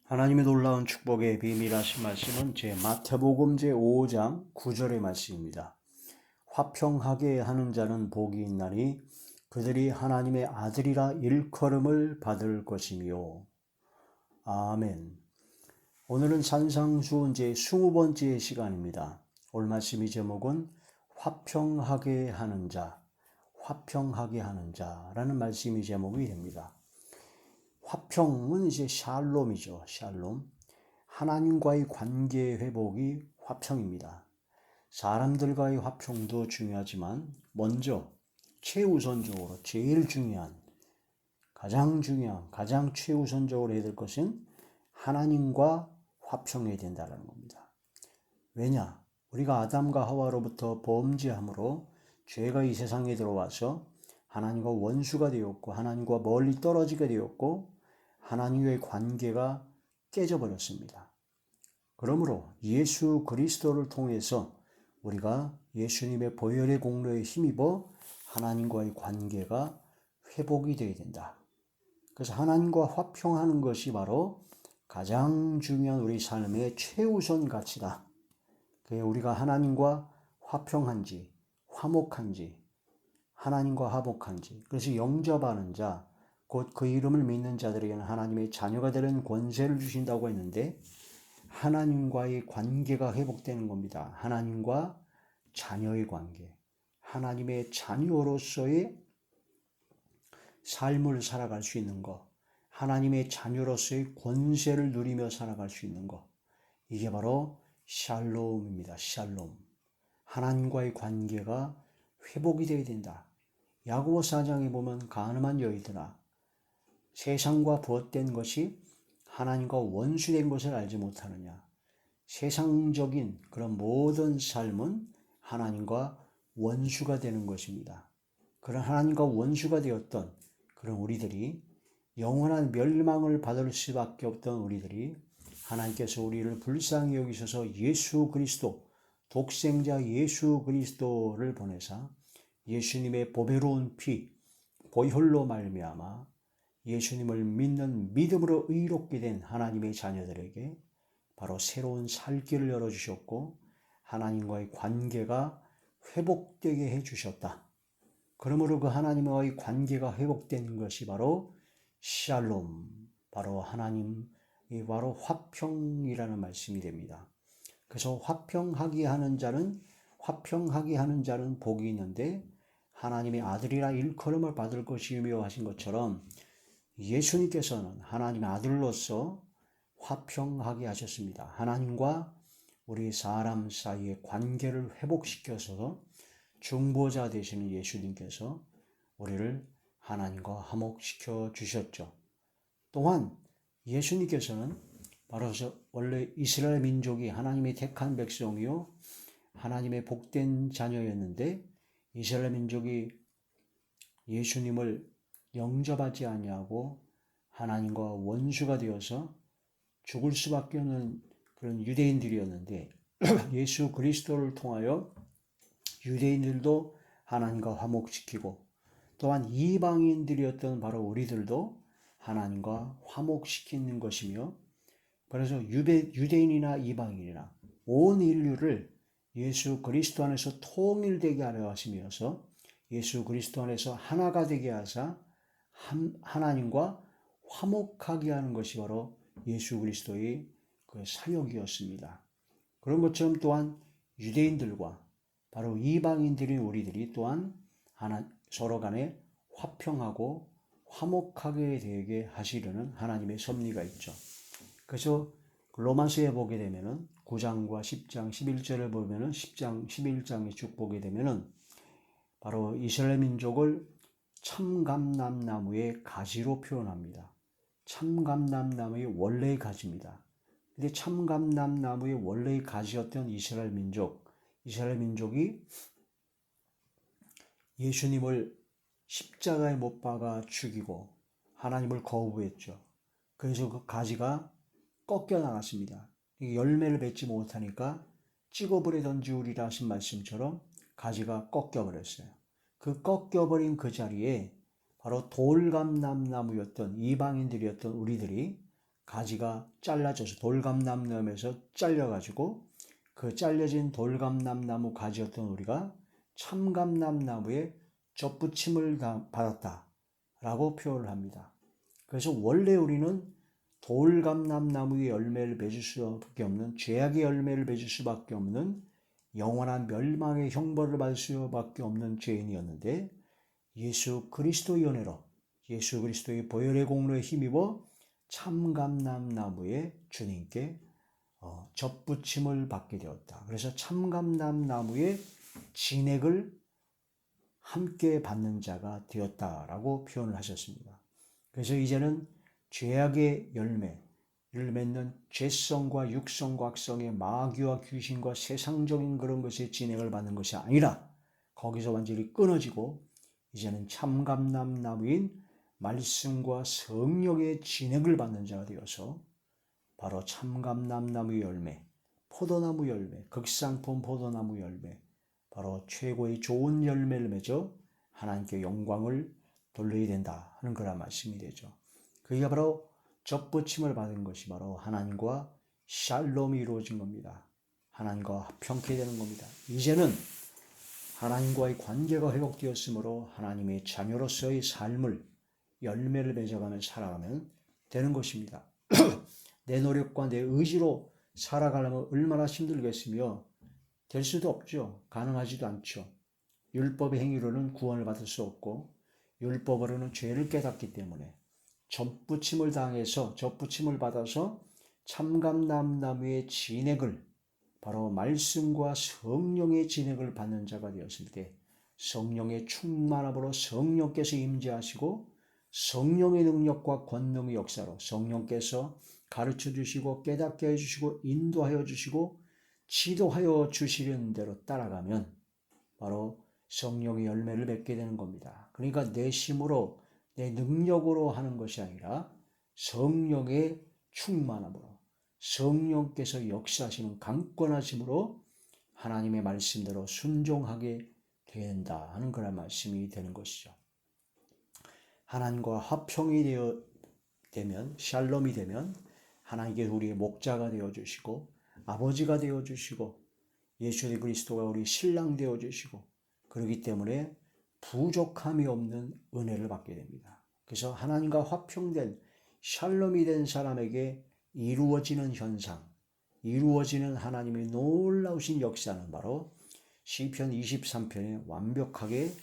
하나님의 놀라운 축복의 비밀하신 말씀은 마태복음 제5장 9절의 말씀입니다. 화평하게 하는 자는 복이 있나니 그들이 하나님의 아들이라 일컬음을 받을 것이며. 아멘. 오늘은 산상수훈 제20번째 시간입니다. 오늘 말씀의 제목은 화평하게 하는 자, 화평하게 하는 자라는 말씀의 제목이 됩니다. 화평은 샬롬이죠. 샬롬. 하나님과의 관계 회복이 화평입니다. 사람들과의 화평도 중요하지만 먼저 최우선적으로 제일 중요한, 가장 최우선적으로 해야 될 것은 하나님과 화평해야 된다는 겁니다. 왜냐? 우리가 아담과 하와로부터 범죄함으로 죄가 이 세상에 들어와서 하나님과 원수가 되었고 하나님과 멀리 떨어지게 되었고 하나님과의 관계가 깨져버렸습니다. 그러므로 예수 그리스도를 통해서 우리가 예수님의 보혈의 공로에 힘입어 하나님과의 관계가 회복이 되어야 된다. 그래서 하나님과 화평하는 것이 바로 가장 중요한 우리 삶의 최우선 가치다. 우리가 하나님과 화평한지, 화목한지, 하나님과 화목한지, 그래서 영접하는 자, 곧 그 이름을 믿는 자들에게는 하나님의 자녀가 되는 권세를 주신다고 했는데 하나님과의 관계가 회복되는 겁니다. 하나님과 자녀의 관계, 하나님의 자녀로서의 삶을 살아갈 수 있는 것, 하나님의 자녀로서의 권세를 누리며 살아갈 수 있는 것, 이게 바로 샬롬입니다. 샬롬. 하나님과의 관계가 회복이 되어야 된다. 야고보 4장에 보면 가늠한 여인들아, 세상과 부합된 것이 하나님과 원수된 것을 알지 못하느냐. 세상적인 그런 모든 삶은 하나님과 원수가 되는 것입니다. 그런 하나님과 원수가 되었던 그런 우리들이, 영원한 멸망을 받을 수밖에 없던 우리들이, 하나님께서 우리를 불쌍히 여기셔서 예수 그리스도, 독생자 예수 그리스도를 보내사 예수님의 보배로운 피, 보혈로 말미암아 예수님을 믿는 믿음으로 의롭게 된 하나님의 자녀들에게 바로 새로운 살 길을 열어주셨고 하나님과의 관계가 회복되게 해주셨다. 그러므로 그 하나님과의 관계가 회복된 것이 바로 샬롬, 바로 하나님이 바로 화평이라는 말씀이 됩니다. 그래서 화평하게 하는 자는 복이 있는데 하나님의 아들이라 일컬음을 받을 것이며 하신 것처럼 예수님께서는 하나님의 아들로서 화평하게 하셨습니다. 하나님과 우리 사람 사이의 관계를 회복시켜서 중보자 되시는 예수님께서 우리를 하나님과 화목시켜 주셨죠. 또한 예수님께서는 바로 원래 이스라엘 민족이 하나님의 택한 백성이요 하나님의 복된 자녀였는데 이스라엘 민족이 예수님을 영접하지 아니하고 하나님과 원수가 되어서 죽을 수밖에 없는 그런 유대인들이었는데 예수 그리스도를 통하여 유대인들도 하나님과 화목시키고 또한 이방인들이었던 바로 우리들도 하나님과 화목시키는 것이며, 그래서 유대인이나 이방인이나 온 인류를 예수 그리스도 안에서 통일되게 하려 하시면서 예수 그리스도 안에서 하나가 되게 하사 하나님과 화목하게 하는 것이 바로 예수 그리스도의 그 사역이었습니다. 그런 것처럼 또한 유대인들과 바로 이방인들인 우리들이 또한 서로 간에 화평하고 화목하게 되게 하시려는 하나님의 섭리가 있죠. 그래서 로마서에 보게 되면은 9장과 10장, 11절을 보면은 10장, 11장에 쭉 보게 되면은 바로 이스라엘 민족을 참감람나무의 가지로 표현합니다. 참감람나무의 원래의 가지입니다. 근데 참감람나무의 원래의 가지였던 이스라엘 민족이 예수님을 십자가에 못 박아 죽이고 하나님을 거부했죠. 그래서 그 가지가 꺾여 나갔습니다. 열매를 맺지 못하니까 찍어버려 던지우리라 하신 말씀처럼 가지가 꺾여버렸어요. 그 꺾여버린 그 자리에 바로 돌감람나무였던 이방인들이었던 우리들이 가지가 잘라져서 돌감람나무에서 잘려가지고 그 잘려진 돌감람나무 가지였던 우리가 참감람나무에 접붙임을 받았다라고 표현을 합니다. 그래서 원래 우리는 돌감람나무의 열매를 맺을 수밖에 없는, 죄악의 열매를 맺을 수밖에 없는, 영원한 멸망의 형벌을 받을 수밖에 없는 죄인이었는데, 예수 그리스도의 은혜로, 예수 그리스도의 보혈의 공로에 힘입어 참감람나무에 주님께 접붙임을 받게 되었다. 그래서 참감람나무의 진액을 함께 받는 자가 되었다라고 표현을 하셨습니다. 그래서 이제는 죄악의 열매를 맺는 죄성과 육성과 악성의 마귀와 귀신과 세상적인 그런 것에 진액을 받는 것이 아니라 거기서 완전히 끊어지고 이제는 참감람나무인 말씀과 성령의 진액을 받는 자가 되어서 바로 참감람나무 열매, 포도나무 열매, 극상품 포도나무 열매, 바로 최고의 좋은 열매를 맺어 하나님께 영광을 돌려야 된다 하는 그런 말씀이 되죠. 그게 바로 접붙임을 받은 것이 바로 하나님과 샬롬이 이루어진 겁니다. 하나님과 화평케 되는 겁니다. 이제는 하나님과의 관계가 회복되었으므로 하나님의 자녀로서의 삶을 열매를 맺어가며 살아가면 되는 것입니다. 내 노력과 내 의지로 살아가려면 얼마나 힘들겠으며 될 수도 없죠. 가능하지도 않죠. 율법의 행위로는 구원을 받을 수 없고 율법으로는 죄를 깨닫기 때문에 접붙임을 받아서 참감람나무의 진액을, 바로 말씀과 성령의 진액을 받는 자가 되었을 때 성령의 충만함으로 성령께서 임재하시고 성령의 능력과 권능의 역사로 성령께서 가르쳐 주시고 깨닫게 해주시고 인도하여 주시고 지도하여 주시는 대로 따라가면 바로 성령의 열매를 맺게 되는 겁니다. 그러니까 내 힘으로 내 능력으로 하는 것이 아니라 성령의 충만함으로 성령께서 역사하시는 강권하심으로 하나님의 말씀대로 순종하게 된다 하는 그런 말씀이 되는 것이죠. 하나님과 화평이 되면, 샬롬이 되면 하나님께서 우리의 목자가 되어주시고 아버지가 되어주시고 예수 그리스도가 우리 신랑 되어주시고 그렇기 때문에 부족함이 없는 은혜를 받게 됩니다. 그래서 하나님과 화평된 샬롬이 된 사람에게 이루어지는 현상, 이루어지는 하나님의 놀라우신 역사는 바로 시편 23편에 완벽하게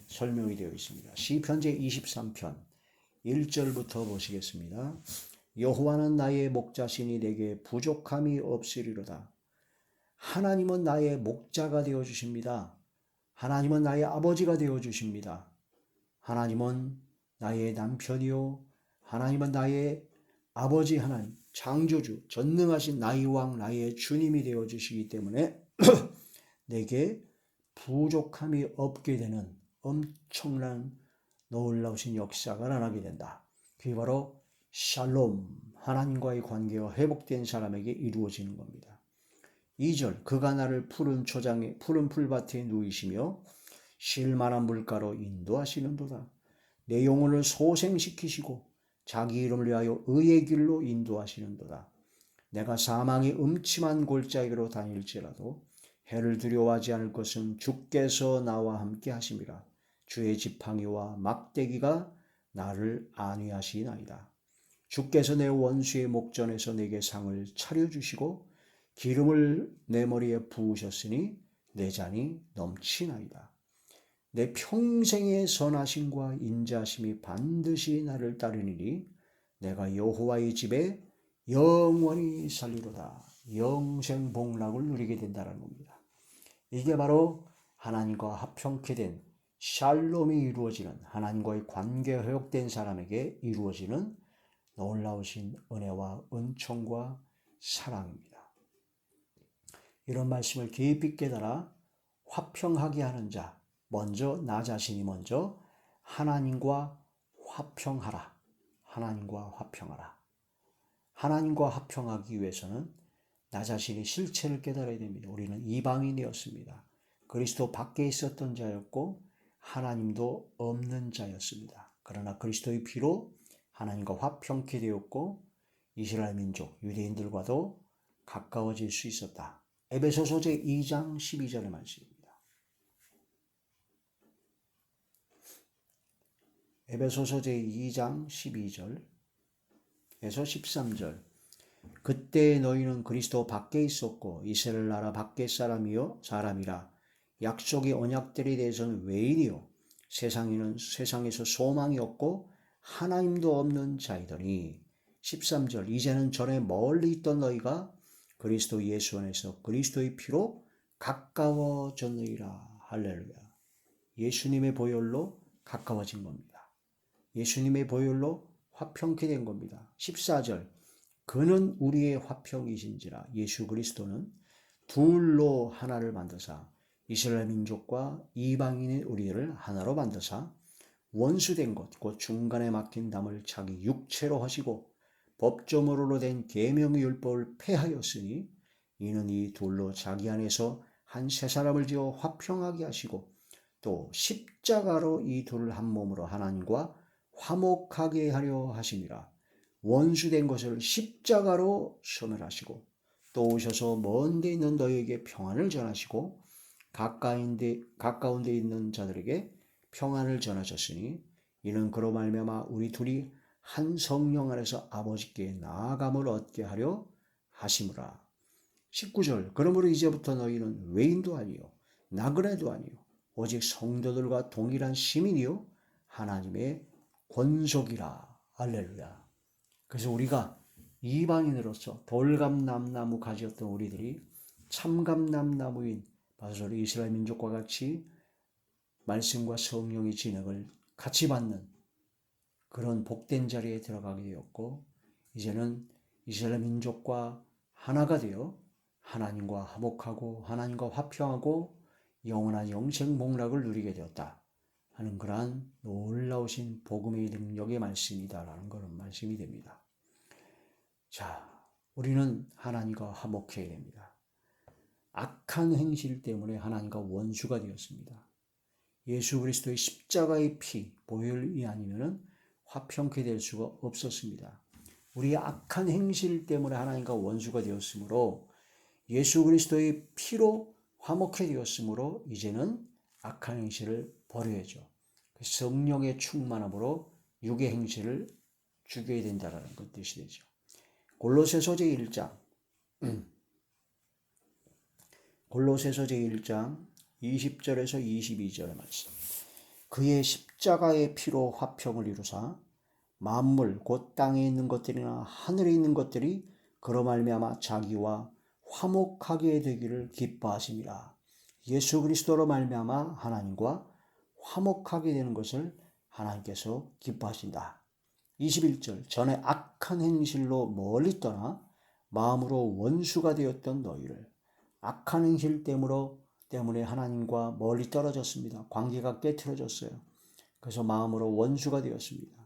설명이 되어 있습니다. 시편 제23편 1절부터 보시겠습니다. 여호와는 나의 목자시니 내게 부족함이 없으리로다. 하나님은 나의 목자가 되어주십니다. 하나님은 나의 아버지가 되어주십니다. 하나님은 나의 남편이요 하나님은 나의 아버지 하나님, 창조주, 전능하신 나의 왕, 나의 주님이 되어주시기 때문에 내게 부족함이 없게 되는 엄청난 놀라우신 역사가 일어나게 된다. 그게 바로 샬롬, 하나님과의 관계가 회복된 사람에게 이루어지는 겁니다. 2절, 그가 나를 푸른 초장에 푸른 풀밭에 누이시며 쉴만한 물가로 인도하시는도다. 내 영혼을 소생시키시고 자기 이름을 위하여 의의 길로 인도하시는도다. 내가 사망의 음침한 골짜기로 다닐지라도 해를 두려워하지 않을 것은 주께서 나와 함께 하심이라. 주의 지팡이와 막대기가 나를 안위하시나이다. 주께서 내 원수의 목전에서 내게 상을 차려주시고 기름을 내 머리에 부으셨으니 내 잔이 넘치나이다. 내 평생의 선하심과 인자하심이 반드시 나를 따르니니 내가 여호와의 집에 영원히 살리로다. 영생 복락을 누리게 된다는 겁니다. 이게 바로 하나님과 화평케 된 샬롬이 이루어지는, 하나님과의 관계가 회복된 사람에게 이루어지는 놀라우신 은혜와 은총과 사랑입니다. 이런 말씀을 깊이 깨달아 화평하게 하는 자, 먼저 나 자신이 먼저 하나님과 화평하라. 하나님과 화평하라. 하나님과 화평하기 위해서는 나 자신의 실체를 깨달아야 됩니다. 우리는 이방인이었습니다. 그리스도 밖에 있었던 자였고 하나님도 없는 자였습니다. 그러나 그리스도의 피로 하나님과 화평케 되었고 이스라엘 민족, 유대인들과도 가까워질 수 있었다. 에베소서 제2장 12절의 말씀입니다. 에베소서 제2장 12절에서 13절. 그때 너희는 그리스도 밖에 있었고 이스라엘 나라 밖의 사람이라 약속의 언약들에 대해서는 외인이요 세상에서 소망이 없고 하나님도 없는 자이더니 13절. 이제는 전에 멀리 있던 너희가 그리스도 예수 안에서 그리스도의 피로 가까워졌느니라. 할렐루야. 예수님의 보혈로 가까워진 겁니다. 예수님의 보혈로 화평케 된 겁니다. 14절. 그는 우리의 화평이신지라. 예수 그리스도는 둘로 하나를 만드사 이스라엘 민족과 이방인의 우리를 하나로 만드사 원수된 것 곧 중간에 막힌 담을 자기 육체로 하시고 법조물로 된 계명의 율법을 폐하였으니 이는 이 둘로 자기 안에서 한 세 사람을 지어 화평하게 하시고 또 십자가로 이 둘을 한 몸으로 하나님과 화목하게 하려 하심이라. 원수된 것을 십자가로 소멸하시고 또 오셔서 먼 데 있는 너희에게 평안을 전하시고 가까운 데 있는 자들에게 평안을 전하셨으니 이는 그로 말미암아 우리 둘이 한 성령 안에서 아버지께 나아감을 얻게 하려 하심이라. 19절. 그러므로 이제부터 너희는 외인도 아니요 나그네도 아니요 오직 성도들과 동일한 시민이요 하나님의 권속이라. 할렐루야. 그래서 우리가 이방인으로서 돌감람나무 가지였던 우리들이 참감람나무인 바로 이스라엘 민족과 같이 말씀과 성령의 진액을 같이 받는 그런 복된 자리에 들어가게 되었고 이제는 이스라엘 민족과 하나가 되어 하나님과 화목하고 하나님과 화평하고 영원한 영생 복락을 누리게 되었다 하는 그러한 놀라우신 복음의 능력의 말씀이다라는 그런 말씀이 됩니다. 자, 우리는 하나님과 화목해야 됩니다. 악한 행실 때문에 하나님과 원수가 되었습니다. 예수 그리스도의 십자가의 피, 보혈이 아니면 화평케 될 수가 없었습니다. 우리의 악한 행실 때문에 하나님과 원수가 되었으므로 예수 그리스도의 피로 화목케 되었으므로 이제는 악한 행실을 버려야죠. 성령의 충만함으로 육의 행실을 죽여야 된다는 것 뜻이 되죠. 골로새서 제1장 골로새서 제1장 20절에서 22절의 말씀. 그의 십자가의 피로 화평을 이루사 만물 곧 땅에 있는 것들이나 하늘에 있는 것들이 그로 말미암아 자기와 화목하게 되기를 기뻐하심이라. 예수 그리스도로 말미암아 하나님과 화목하게 되는 것을 하나님께서 기뻐하신다. 21절. 전에 악한 행실로 멀리 떠나 마음으로 원수가 되었던 너희를 악한 행실 때문에 하나님과 멀리 떨어졌습니다. 관계가 깨트려졌어요. 그래서 마음으로 원수가 되었습니다.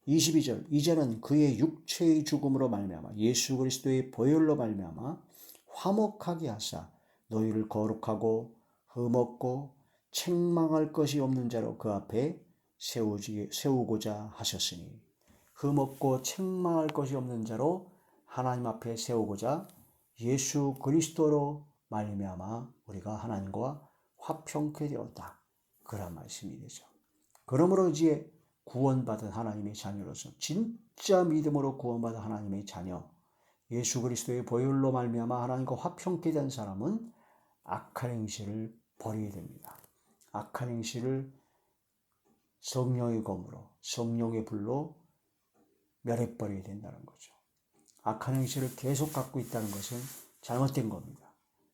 22절. 이제는 그의 육체의 죽음으로 말미암아 예수 그리스도의 보혈로 말미암아 화목하게 하사 너희를 거룩하고 흠없고 책망할 것이 없는 자로 그 앞에 세우고자 하셨으니 흠없고 책망할 것이 없는 자로 하나님 앞에 세우고자 예수 그리스도로 말미암아 우리가 하나님과 화평케 되었다. 그런 말씀이 되죠. 그러므로 이제 구원받은 하나님의 자녀로서 진짜 믿음으로 구원받은 하나님의 자녀 예수 그리스도의 보혈로 말미암아 하나님과 화평케 된 사람은 악한 행실을 버려야 됩니다. 악한 행실을 성령의 검으로 성령의 불로 멸해버려야 된다는 거죠. 악한 행실을 계속 갖고 있다는 것은 잘못된 겁니다.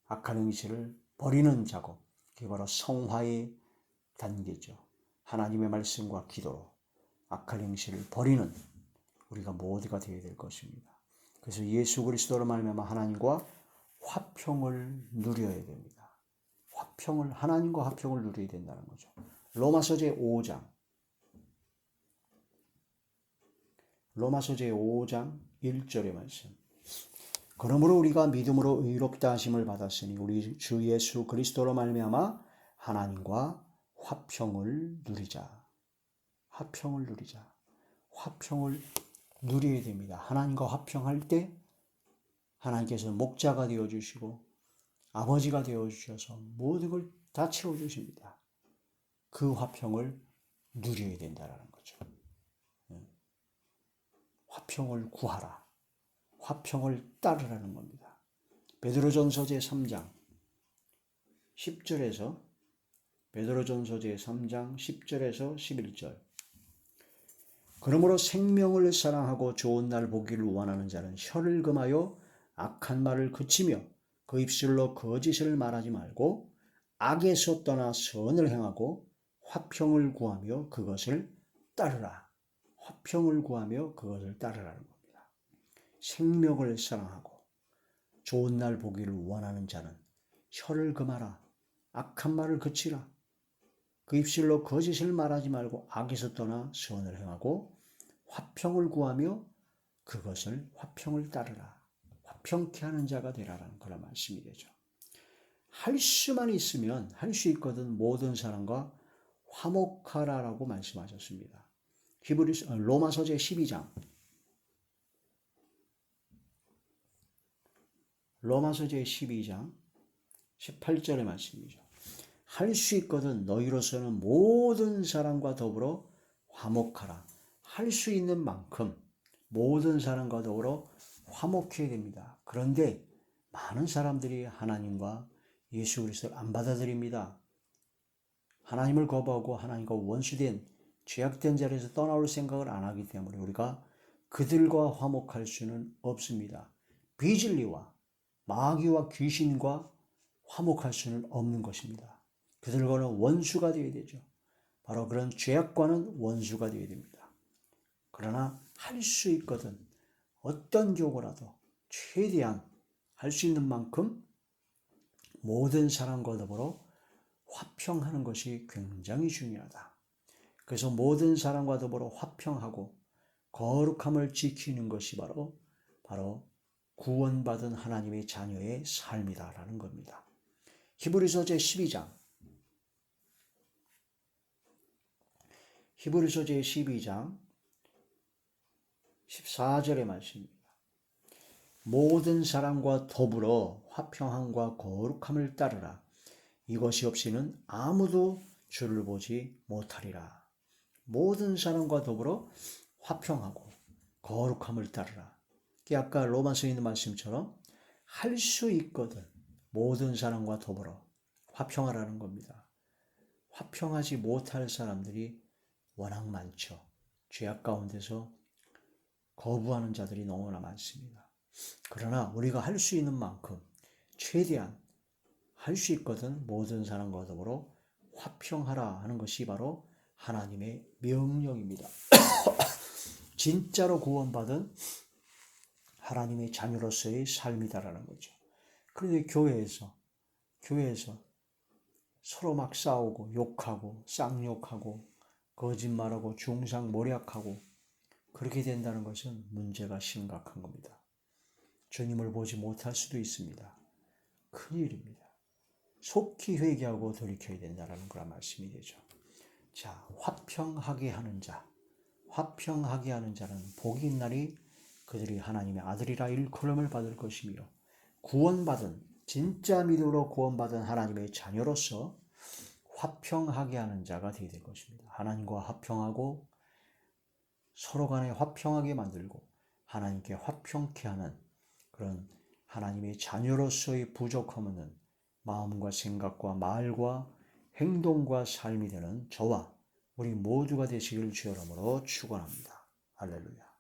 악한 행실을 버리는 작업, 그게 바로 성화의 단계죠. 하나님의 말씀과 기도로 악한 행실을 버리는 우리가 모두가 되어야 될 것입니다. 그래서 예수 그리스도로 말미암아 하나님과 화평을 누려야 됩니다. 하나님과 화평을 누려야 된다는 거죠. 로마서 제5장 1절의 말씀. 그러므로 우리가 믿음으로 의롭다 하심을 받았으니 우리 주 예수 그리스도로 말미암아 하나님과 화평을 누리자. 화평을 누려야 됩니다. 하나님과 화평할 때 하나님께서 목자가 되어주시고 아버지가 되어주셔서 모든 걸 다 채워주십니다. 그 화평을 누려야 된다는 거죠. 화평을 구하라. 화평을 따르라는 겁니다. 베드로전서 제3장 10절에서 베드로전서 제3장 10절에서 11절 그러므로 생명을 사랑하고 좋은 날 보기를 원하는 자는 혀를 금하여 악한 말을 그치며 그 입술로 거짓을 말하지 말고 악에서 떠나 선을 행하고 화평을 구하며 그것을 따르라. 화평을 구하며 그것을 따르라는 겁니다. 생명을 사랑하고 좋은 날 보기를 원하는 자는 혀를 금하라. 악한 말을 그치라. 그 입술로 거짓을 말하지 말고 악에서 떠나 선을 행하고 화평을 구하며 그것을 화평을 따르라. 화평케 하는 자가 되라라는 그런 말씀이 되죠. 할 수만 있으면 할 수 있거든 모든 사람과 화목하라라고 말씀하셨습니다. 로마서 제12장 로마서 제12장 18절의 말씀이죠. 할 수 있거든 너희로서는 모든 사람과 더불어 화목하라. 할 수 있는 만큼 모든 사람과 더불어 화목해야 됩니다. 그런데 많은 사람들이 하나님과 예수 그리스도를 안 받아들입니다. 하나님을 거부하고 하나님과 원수된 죄악된 자리에서 떠나올 생각을 안 하기 때문에 우리가 그들과 화목할 수는 없습니다. 비진리와 마귀와 귀신과 화목할 수는 없는 것입니다. 그들과는 원수가 되어야 되죠. 바로 그런 죄악과는 원수가 되어야 됩니다. 그러나 할 수 있거든 어떤 경우라도 최대한 할 수 있는 만큼 모든 사람과 더불어 화평하는 것이 굉장히 중요하다. 그래서 모든 사람과 더불어 화평하고 거룩함을 지키는 것이 바로 구원받은 하나님의 자녀의 삶이다라는 겁니다. 히브리서 제12장 14절의 말씀입니다. 모든 사람과 더불어 화평함과 거룩함을 따르라. 이것이 없이는 아무도 주를 보지 못하리라. 모든 사람과 더불어 화평하고 거룩함을 따르라. 아까 로마서에 있는 말씀처럼 할 수 있거든 모든 사람과 더불어 화평하라는 겁니다. 화평하지 못할 사람들이 워낙 많죠. 죄악 가운데서 거부하는 자들이 너무나 많습니다. 그러나 우리가 할 수 있는 만큼 최대한 할 수 있거든 모든 사람과 더불어 화평하라 하는 것이 바로 하나님의 명령입니다. 진짜로 구원받은 하나님의 자녀로서의 삶이다라는 거죠. 그런데 교회에서 서로 막 싸우고 욕하고 쌍욕하고 거짓말하고 중상모략하고 그렇게 된다는 것은 문제가 심각한 겁니다. 주님을 보지 못할 수도 있습니다. 큰일입니다. 속히 회개하고 돌이켜야 된다는 그런 말씀이 되죠. 자, 화평하게 하는 자는 복이 있나니 그들이 하나님의 아들이라 일컬음을 받을 것이며 구원받은 진짜 믿음으로 구원받은 하나님의 자녀로서 화평하게 하는 자가 되어야 될 것입니다. 하나님과 화평하고 서로 간에 화평하게 만들고 하나님께 화평케 하는 그런 하나님의 자녀로서의 부족함 없는 마음과 생각과 말과 행동과 삶이 되는 저와 우리 모두가 되시기를 주의 이름으로 축원합니다. 할렐루야.